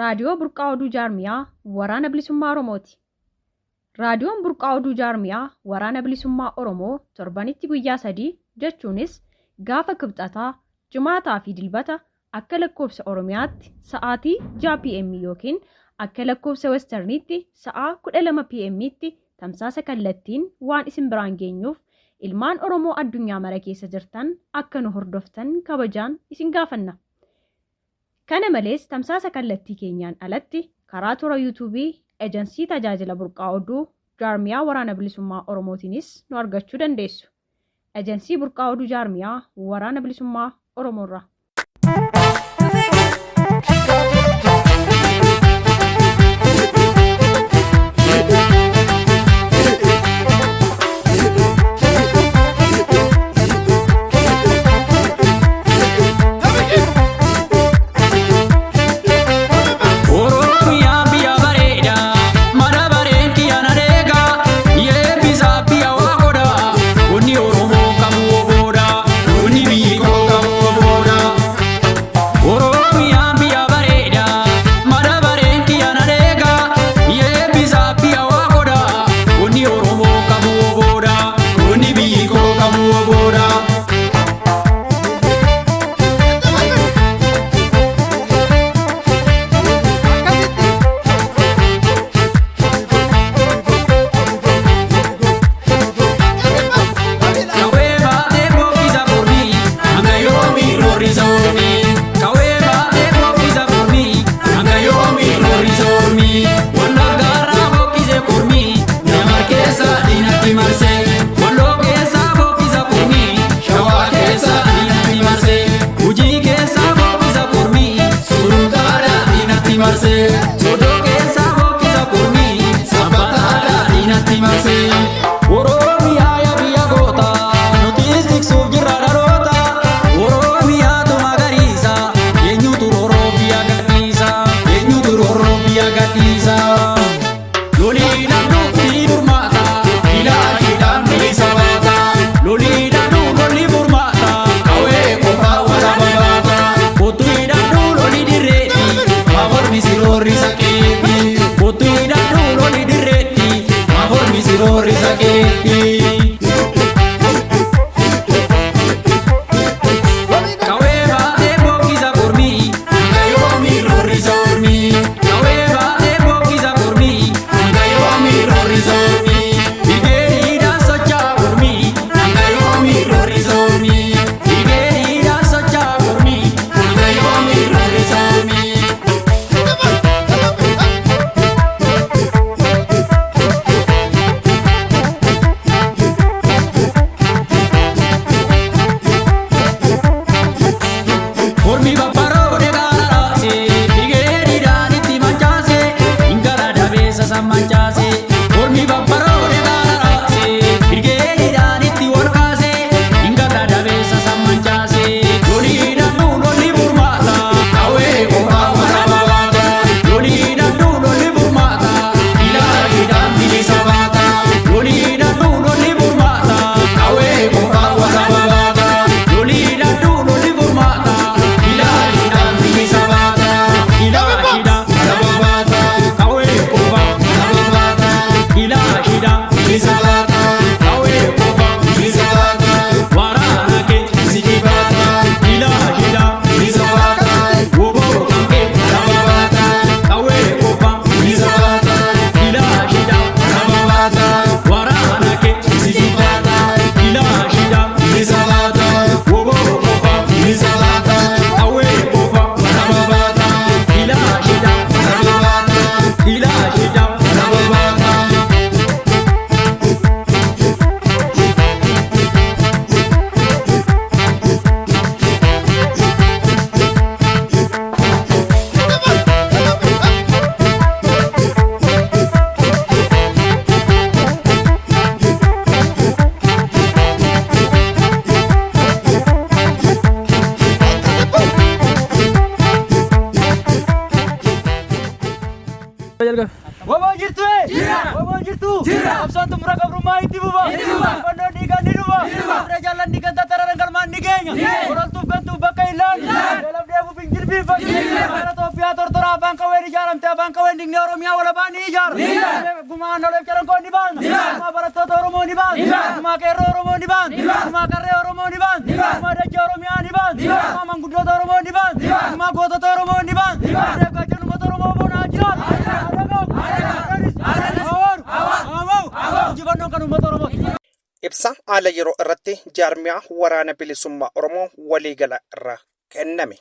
Raadiyoo Burqaa Oduu Jaarmiyaa Waraana Bilisummaa Oromooti. Raadiyoon Burqaa Oduu Jaarmiyaa Waraana Bilisummaa Oromoo torbanitti guyyaa 3 jechuunis gaafa Kibxataa, Jimaataa fi Dilbata akka lakkoofsa Oromiyaatti sa'aatii 6 PM yookiin akka lakkoofsa Westerniitti sa'aa 12 PM'tti tamsaasa kallattiin waan isin biraan geenyuuf ilmaan Oromoo addunyaa mara keessa jirtan akka nu hordoftan kabajaan isin gaafanna. Kana malees tamsaasa kallattii keenyaan alatti karaa toora YouTube'ii Eejensii Tajaajila Burqaa Oduu Jaarmiyaa Waraana Bilisummaa Oromootiinis nu argachuu dandeessu. Eejensii Burqaa Oduu Jaarmiyaa Waraana Bilisummaa Oromoorraa. Orang tu kan tu bakal Ilan, dalam dia pinggir bifan. Para Topia tortora abang kau ini jaram, abang kau ini dingin orang yang wala bani jar. Gumaan oleh jalan kau di ban. Guma para totor mau di ban. Guma kero orang mau di ban. Guma kere orang mau di ban. Guma dajjal orang yang di ban. Guma mangkudo orang mau di ban. Guma goto orang mau di ban. Ada kajian motor mau najiran. Ada kau. Awal. Jika nong kanu motor mau. Ibsa haala yeroo irratti jaarmiyaa waraana bilisummaa Oromoo waliigala irraa kenname.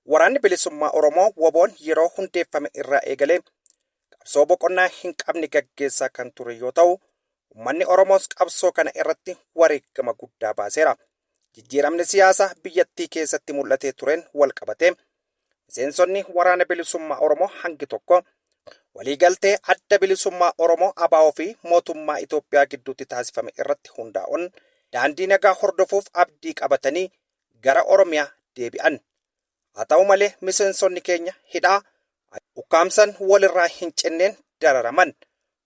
Waraanni bilisummaa Oromoo WBO'n yeroo hundeeffame irraa eegalee qabsoo boqonnaa hin qabne gaggeessaa kan ture yoo ta'u, uummanni Oromoos qabsoo kana irratti wareegama guddaa baaseera. Jijjiiramni siyaasaa biyyattii keessatti mul'atee tureen wal qabatee miseensonni waraana bilisummaa Oromoo hangi tokko waliigaltee adda bilisummaa Oromoo ABO fi mootummaa Itoophiyaa gidduutti taasifame irratti hundaa'uun daandii nagaa hordofuuf abdii qabatanii gara Oromiyaa deebi'an. Haa ta'u malee miseensonni keenya hidhaa ukkaamsan walirraa hin cinneen dararaman.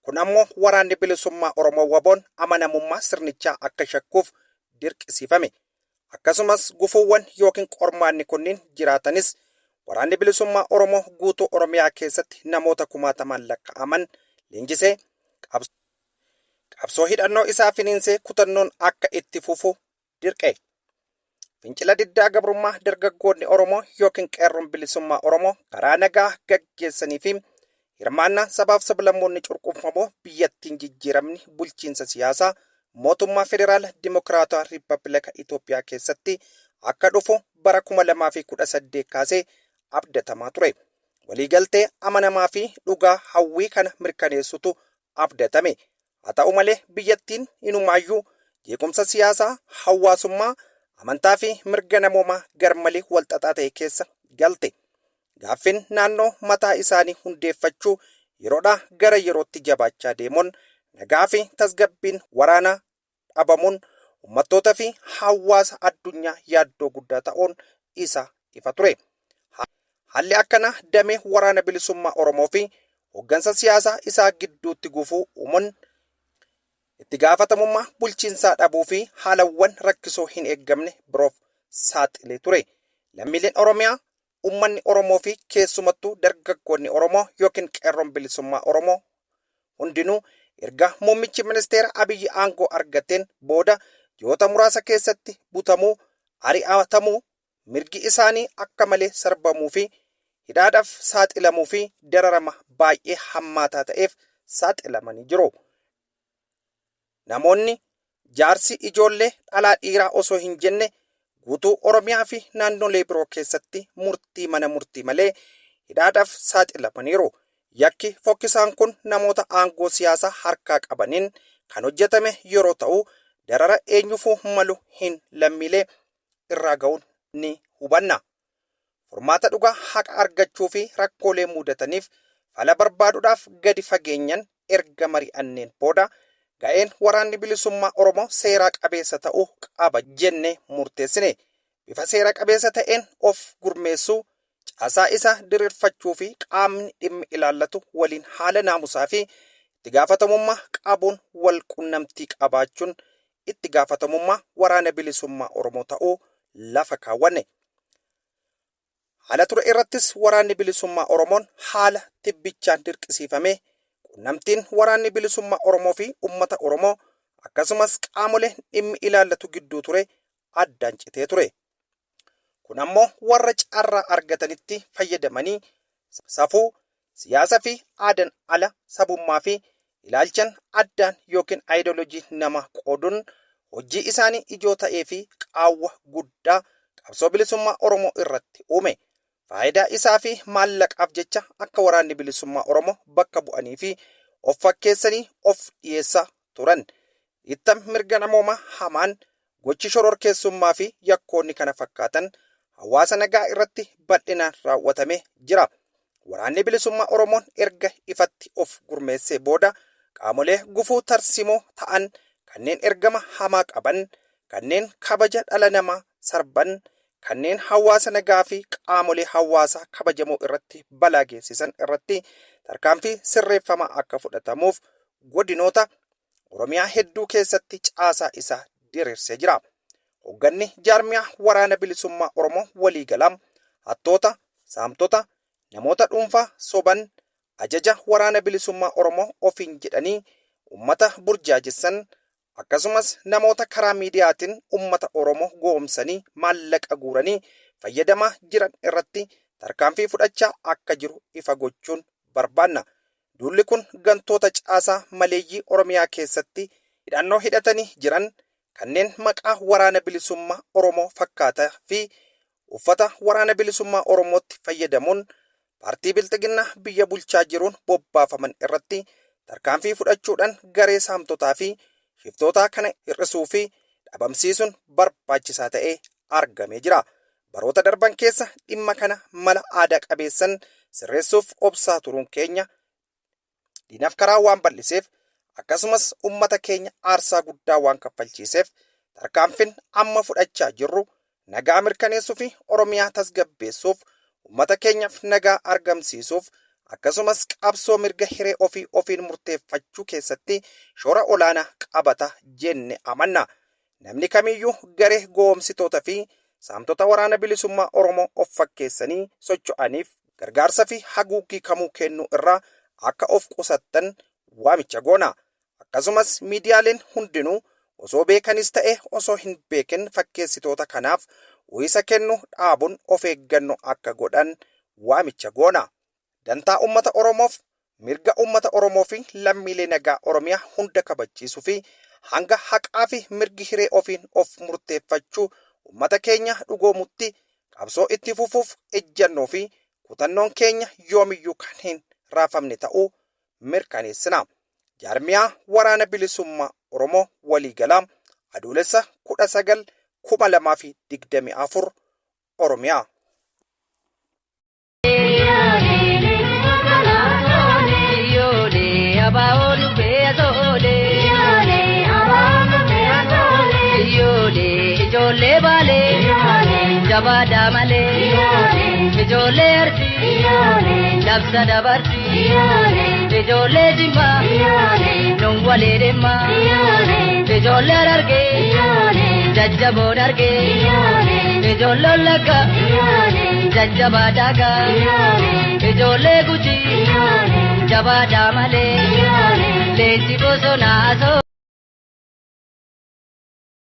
Kun ammoo waraanni bilisummaa Oromoo WBO'n amanamummaa sirnichaa akka shakkuuf dirqisiifame. Akkasumas gufuuwwan yookiin qormaanni kunniin jiraatanis waraanni bilisummaa Oromoo guutuu Oromiyaa keessatti namoota kumaataman lakkaa'aman leenjisee qabsoo hidhannoo isaa finiinsee kutannoon akka itti fufu dirqe. Fincila diddaa gabrummaa dargaggoonni Oromoo yookiin qeerroon bilisummaa Oromoo karaa nagaa gaggeessanii fi hirmaannaa sabaaf sablammoonni cunqurfamoo biyyattiin jijjiiramni bulchiinsa siyaasaa mootummaa federaala dimokiraatawaa riippaabilika Itoophiyaa keessatti akka dhufu bara 2018 kaasee abdatamaa ture. Waliigaltee amanamaa fi dhugaa hawwii kana mirkaneessutu abdatame. Haa ta'u malee biyyattiin inumaayyuu jeequmsa siyaasaa, hawaasummaa, amantaa fi mirga namoomaa garmalee walxaxaa ta'e keessa galte. Gaaffin naannoo mataa isaanii hundeeffachuu yeroodhaa gara yerootti jabaachaa deemuun nagaa fi tasgabbiin waraanaa dhabamuun uummattoota fi hawaasa addunyaa yaaddoo guddaa ta'uun isa ifa ture. Haalli akkana damee waraana bilisummaa Oromoo fi hooggansa siyaasaa isaa gidduutti gufuu uumuun itti gaafatamummaa bulchiinsaa dhabuu fi haalawwan rakkisoo hin eeggamne biroof saaxilee ture. Lammiileen Oromiyaa, uummanni Oromoo fi keessumattuu dargaggoonni Oromoo yookiin qeerroon bilisummaa Oromoo hundinuu erga muummichi ministeera Abiyyi aangoo argateen booda ji'oota muraasa keessatti butamuu, ari'atamuu, mirgi isaanii akka malee sarbamuu fi hidhaadhaaf saaxilamuu fi dararama baay'ee hammaataa ta'eef saaxilamanii jiru. Namoonni jaarsi ijoollee dhalaa dhiiraa osoo hin jenne guutuu Oromiyaa fi naannolee biroo keessatti murtii mana murtii malee hidhaadhaaf saaxilamaniiru. Yakki fokkisaan kun namoota aangoo siyaasaa harkaa qabaniin kan hojjetame yeroo ta'u, darara eenyufuu malu hin lammiilee irraa ga'uun ni hubanna. Furmaata dhugaa haqa argachuu fi rakkoolee mudataniif fala barbaaduudhaaf gadi fageenyan erga mari'anneen booda ga'een waraanni bilisummaa Oromoo seeraa qabeessa ta'uu qaba jenne murteessine. Bifa seera qabeessa ta'een of gurmeessuu, caasaa isa diriirfachuu fi qaamni dhimmi ilaallatu waliin haala naamusaa fi itti gaafatamummaa qabuun wal qunnamtii qabaachuun itti gaafatamummaa waraana bilisummaa Oromoo ta'uu lafa kaawwanne. Haala ture irrattis waraanni bilisummaa Oromoon haala tibbichaan dirqisiifame qunnamtiin waraanni bilisummaa Oromoo fi uummata Oromoo akkasumas qaamolee dhimmi ilaallatu gidduu ture addaan citee ture. Kun ammoo warra carraa argatanitti fayyadamanii safuu, siyaasa fi aadaan ala sabummaa fi ilaalchan addaan yookiin aayidoloojii nama qooduun hojii isaanii ijoo ta'ee fi qaawwa guddaa qabsoo bilisummaa Oromoo irratti uume. Faayidaa isaa fi maallaqaaf jecha akka waraanni bilisummaa Oromoo bakka bu'anii fi of fakkeessanii of dhiyeessaa turan. Ittam mirga namoomaa hamaan gochi shororkeessummaa fi yakkoonni kana fakkaatan hawaasa nagaa irratti bal'inaan raawwatamee jira. Waraanni bilisummaa Oromoon erga ifatti of gurmeessee booda qaamolee gufuu tarsimoo ta'an kanneen ergama hamaa qaban, kanneen kabaja dhala namaa sarban, kanneen hawaasa nagaa fi qaamolee hawaasaa kabajamoo irratti balaa geessisan irratti tarkaanfii sirreeffamaa akka fudhatamuuf godinoota Oromiyaa hedduu keessatti caasaa isaa diriirsee jira. hoogganni jaarmiyaa waraana bilisummaa Oromoo waliigalaa hattoota, saamtota, namoota dhuunfaa soban ajaja waraana bilisummaa Oromoo ofiin jedhanii ummata burjaajessan akkasumas namoota karaa miidiyaatiin ummata Oromoo goomsanii maallaqa guuranii fayyadamaa jiran irratti tarkaanfii fudhachaa akka jiru ifa gochuun barbaanna. Duulli kun gantoota caasaa maleeyyii Oromiyaa keessatti hidhannoo hidhatanii jiran kanneen maqaa waraana bilisummaa Oromoo fakkaataa fi uffata waraana bilisummaa Oromootti fayyadamuun paartii bilxiginnaa biyya bulchaa jiruun bobbaafaman irratti tarkaanfii fudhachuudhaan garee saamtotaa fi shiftootaa kana hir'isuu fi dhabamsiisuun barbaachisaa ta'ee argamee jira. Baroota darban keessa dhimma kana mala aadaa qabeessan sirreessuuf obsaa turuun keenya diinaaf karaa waan bal'iseef akkasumas ummata keenya aarsaa guddaa waan kaffalchiiseef tarkaanfiin amma fudhachaa jirru nagaa mirkaneessuu fi Oromiyaa tasgabbeessuuf ummata keenyaaf nagaa argamsiisuuf akkasumas qabsoo mirga hiree ofii ofiin murteeffachuu keessatti shoora olaanaa qabata jenne amanna. Namni kamiyyuu garee goomsitoota fi saamtota waraana bilisummaa Oromoo of fakkeessanii socho'aniif gargaarsa fi haguuggii kamuu kennuu irraa akka of qusattan waamicha goona. Akkasumas miidiyaaleen hundinuu osoo beekanis ta'e osoo hin beekin fakkeessitoota kanaaf uwwisa kennu dhaabuun of eeggannoo akka godhan waamicha goona. Dantaa ummata Oromoof mirga ummata Oromoo fi lammiilee nagaa Oromiyaa hunda kabachiisuu fi hanga haqaa fi mirgi hiree ofiin of murteeffachuu ummata keenya dhugoomutti qabsoo itti fufuuf ejjannoo fi kutannoon keenya yoomiyyuu kan hin raafamne ta'uu mirkaneessina. Jaarmiyaa waraana bilisummaa Oromoo waliigalaa adoolessa 19 2024 Oromiyaa. Ijoollee baalee jabaadhaa malee ijoollee arsii labsa dabarsii ijoollee jimmaa nun walee deemaa ijoollee argee jajjaboon argee ijoolleen lagga jajjabaa daagaa ijoollee gujii jabaadhaa malee leenci bosonaa